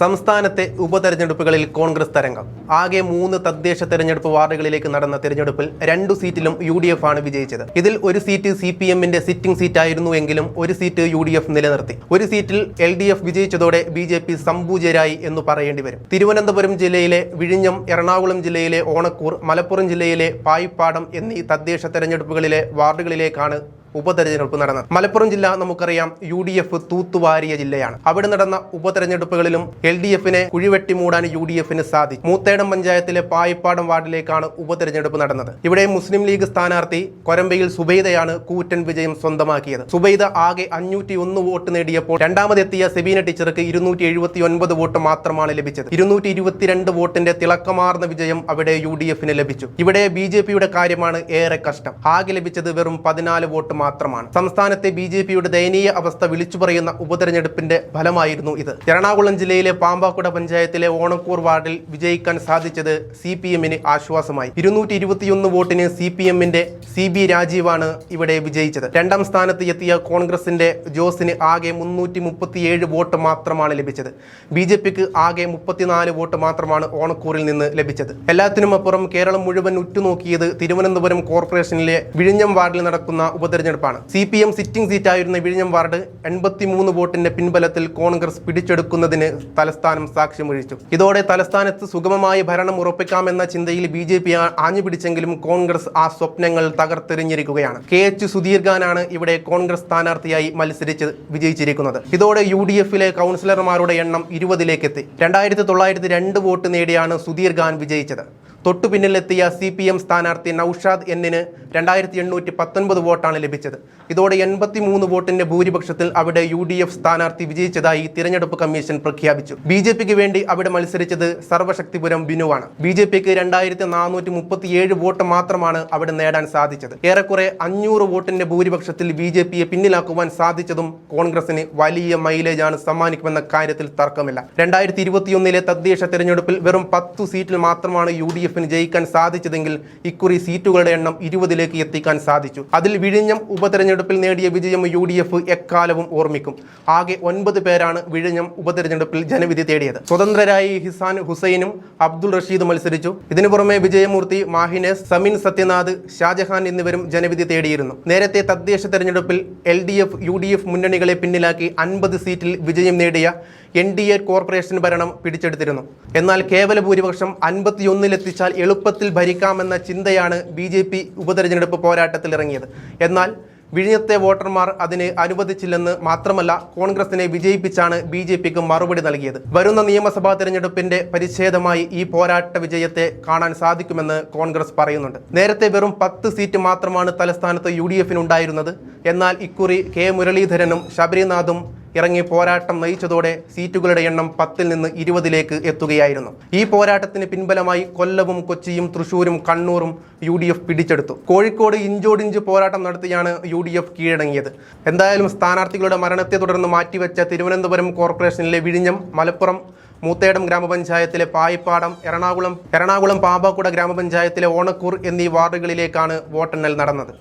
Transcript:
സംസ്ഥാനത്തെ ഉപതെരഞ്ഞെടുപ്പുകളിൽ കോൺഗ്രസ് തരംഗം. ആകെ 3 തദ്ദേശ തെരഞ്ഞെടുപ്പ് വാർഡുകളിലേക്ക് നടന്ന തെരഞ്ഞെടുപ്പിൽ 2 സീറ്റിലും UDF ആണ് വിജയിച്ചത്. ഇതിൽ ഒരു സീറ്റ് CPMന്റെ സിറ്റിംഗ് സീറ്റായിരുന്നു എങ്കിലും ഒരു സീറ്റ് UDF നിലനിർത്തി. ഒരു സീറ്റിൽ LDF വിജയിച്ചതോടെ BJP സംപൂജ്യരായി എന്ന് പറയേണ്ടി വരും. തിരുവനന്തപുരം ജില്ലയിലെ വിഴിഞ്ഞം, എറണാകുളം ജില്ലയിലെ ഓണക്കൂർ, മലപ്പുറം ജില്ലയിലെ പായിപ്പാടം എന്നീ തദ്ദേശ തെരഞ്ഞെടുപ്പുകളിലെ വാർഡുകളിലേക്കാണ് ഉപതെരഞ്ഞെടുപ്പ് നടന്നത്. മലപ്പുറം ജില്ല നമുക്കറിയാം UDF തൂത്തുവാരിയ ജില്ലയാണ്. അവിടെ നടന്ന ഉപതെരഞ്ഞെടുപ്പുകളിലും LDFനെ കുഴിവെട്ടി മൂടാൻ UDFന് സാധിച്ചു. മൂത്തേടം പഞ്ചായത്തിലെ പായിപ്പാടം വാർഡിലേക്കാണ് ഉപതെരഞ്ഞെടുപ്പ് നടന്നത്. ഇവിടെ മുസ്ലിം ലീഗ് സ്ഥാനാർത്ഥി കൊരമ്പയിൽ സുബൈദയാണ് കൂറ്റൻ വിജയം സ്വന്തമാക്കിയത്. സുബൈദ ആകെ 501 വോട്ട് നേടിയപ്പോൾ രണ്ടാമതെത്തിയ സെബീന ടീച്ചർക്ക് 279 വോട്ട് മാത്രമാണ് ലഭിച്ചത്. 222 വോട്ടിന്റെ തിളക്കമാർന്ന വിജയം അവിടെ UDFന് ലഭിച്ചു. ഇവിടെ BJPയുടെ കാര്യമാണ് ഏറെ കഷ്ടം. ആകെ ലഭിച്ചത് വെറും 14 വോട്ട് മാത്രമാണ്. സംസ്ഥാനത്തെ BJPയുടെ ദയനീയ അവസ്ഥ വിളിച്ചു പറയുന്ന ഉപതെരഞ്ഞെടുപ്പിന്റെ ഫലമായിരുന്നു ഇത്. എറണാകുളം ജില്ലയിലെ പാമ്പാക്കുട പഞ്ചായത്തിലെ ഓണക്കൂർ വാർഡിൽ വിജയിക്കാൻ സാധിച്ചത് CPMന് ആശ്വാസമായി. 221 വോട്ടിന് CPMന്റെ CB രാജീവാണ് ഇവിടെ വിജയിച്ചത്. രണ്ടാം സ്ഥാനത്ത് എത്തിയ കോൺഗ്രസിന്റെ ജോസിന് ആകെ 337 വോട്ട് മാത്രമാണ് ലഭിച്ചത്. BJPക്ക് ആകെ 34 വോട്ട് മാത്രമാണ് ഓണക്കൂറിൽ നിന്ന് ലഭിച്ചത്. എല്ലാത്തിനുമപ്പുറം കേരളം മുഴുവൻ ഉറ്റുനോക്കിയത് തിരുവനന്തപുരം കോർപ്പറേഷനിലെ വിഴിഞ്ഞം വാർഡിൽ നടക്കുന്ന ഉപതെരഞ്ഞെടുപ്പാണ്. CPM സിറ്റിംഗ് സീറ്റായിരുന്ന വിഴിഞ്ഞം വാർഡ് 83 വോട്ടിന്റെ പിൻബലത്തിൽ കോൺഗ്രസ് പിടിച്ചെടുക്കുന്നതിന് തലസ്ഥാനം സാക്ഷ്യം വഹിച്ചു. ഇതോടെ തലസ്ഥാനത്ത് സുഗമമായ ഭരണം ഉറപ്പിക്കാമെന്ന ചിന്തയിൽ BJP ആഞ്ഞുപിടിച്ചെങ്കിലും കോൺഗ്രസ് ആ സ്വപ്നങ്ങൾ തകർത്തെറിഞ്ഞിരിക്കുകയാണ്. KH സുധീർ ഖാനാണ് ഇവിടെ കോൺഗ്രസ് സ്ഥാനാർത്ഥിയായി മത്സരിച്ച് വിജയിച്ചിരിക്കുന്നത്. ഇതോടെ UDFലെ കൗൺസിലർമാരുടെ എണ്ണം 20ലേക്ക് എത്തി. 2902 വോട്ട് നേടിയാണ് സുധീർ ഖാൻ വിജയിച്ചത്. തൊട്ടു പിന്നിലെത്തിയ CPM സ്ഥാനാർത്ഥി നൌഷാദ് എന്നിന് 2819 വോട്ടാണ് ലഭിച്ചത്. ഇതോടെ 83 വോട്ടിന്റെ ഭൂരിപക്ഷത്തിൽ അവിടെ UDF സ്ഥാനാർത്ഥി വിജയിച്ചതായി തിരഞ്ഞെടുപ്പ് കമ്മീഷൻ പ്രഖ്യാപിച്ചു. BJPക്ക് വേണ്ടി അവിടെ മത്സരിച്ചത് സർവശക്തിപുരം ബിനുവാണ്. BJPക്ക് 2437 വോട്ട് മാത്രമാണ് അവിടെ നേടാൻ സാധിച്ചത്. ഏറെക്കുറെ 500 വോട്ടിന്റെ ഭൂരിപക്ഷത്തിൽ BJPയെ പിന്നിലാക്കുവാൻ സാധിച്ചതും കോൺഗ്രസിന് വലിയ മൈലേജാണ് സമ്മാനിക്കുമെന്ന കാര്യത്തിൽ തർക്കമില്ല. 2021 തദ്ദേശ തെരഞ്ഞെടുപ്പിൽ വെറും 10 സീറ്റിൽ മാത്രമാണ് UDF ജയിക്കാൻ സാധിച്ചതെങ്കിൽ ഇക്കുറി സീറ്റുകളുടെ എണ്ണം 20ലേക്ക് എത്തിക്കാൻ സാധിച്ചു. അതിൽ വിഴിഞ്ഞം ഉപതെരഞ്ഞെടുപ്പിൽ നേടിയ വിജയം UDF എക്കാലവും ഓർമ്മിക്കും. ആകെ 9 പേരാണ് വിഴിഞ്ഞം ഉപതെരഞ്ഞെടുപ്പിൽ ജനവിധി തേടിയത്. സ്വതന്ത്രരായി ഹിസാൻ ഹുസൈനും അബ്ദുൾ റഷീദ് മത്സരിച്ചു. ഇതിനു പുറമെ വിജയമൂർത്തി, മാഹിനേസ്, സമീൻ സത്യനാഥ്, ഷാജഹാൻ എന്നിവരും ജനവിധി തേടിയിരുന്നു. നേരത്തെ തദ്ദേശ തെരഞ്ഞെടുപ്പിൽ LDF UDF മുന്നണികളെ പിന്നിലാക്കി 50 സീറ്റിൽ വിജയം നേടിയ NDA കോർപ്പറേഷൻ ഭരണം പിടിച്ചെടുത്തിരുന്നു. എന്നാൽ കേവല ഭൂരിപക്ഷം 51-ലെത്തിച്ചാൽ എളുപ്പത്തിൽ ഭരിക്കാമെന്ന ചിന്തയാണ് BJP ഉപതെരഞ്ഞെടുപ്പ് പോരാട്ടത്തിൽ ഇറങ്ങിയത്. എന്നാൽ വിഴിഞ്ഞത്തെ വോട്ടർമാർ അതിന് അനുവദിച്ചില്ലെന്ന് മാത്രമല്ല, കോൺഗ്രസിനെ വിജയിപ്പിച്ചാണ് BJPക്ക് മറുപടി നൽകിയത്. വരുന്ന നിയമസഭാ തെരഞ്ഞെടുപ്പിന്റെ പരിച്ഛേദമായി ഈ പോരാട്ട വിജയത്തെ കാണാൻ സാധിക്കുമെന്ന് കോൺഗ്രസ് പറയുന്നുണ്ട്. നേരത്തെ വെറും 10 സീറ്റ് മാത്രമാണ് തലസ്ഥാനത്ത് UDFനുണ്ടായിരുന്നത്. എന്നാൽ ഇക്കുറി K മുരളീധരനും ശബരിനാഥും ഇറങ്ങി പോരാട്ടം നയിച്ചതോടെ സീറ്റുകളുടെ എണ്ണം 10ൽ നിന്ന് 20ലേക്ക് എത്തുകയായിരുന്നു. ഈ പോരാട്ടത്തിന് പിൻബലമായി കൊല്ലവും, കൊച്ചിയും, തൃശൂരും, കണ്ണൂരും UDF പിടിച്ചെടുത്തു. കോഴിക്കോട് ഇഞ്ചോടിഞ്ച് പോരാട്ടം നടത്തിയാണ് UDF കീഴടങ്ങിയത്. എന്തായാലും സ്ഥാനാർത്ഥികളുടെ മരണത്തെ തുടർന്ന് മാറ്റിവെച്ച തിരുവനന്തപുരം കോർപ്പറേഷനിലെ വിഴിഞ്ഞം, മലപ്പുറം മൂത്തേടം ഗ്രാമപഞ്ചായത്തിലെ പായിപ്പാടം, എറണാകുളം പാമ്പാക്കുട ഗ്രാമപഞ്ചായത്തിലെ ഓണക്കൂർ എന്നീ വാർഡുകളിലേക്കാണ് വോട്ടെണ്ണൽ നടന്നത്.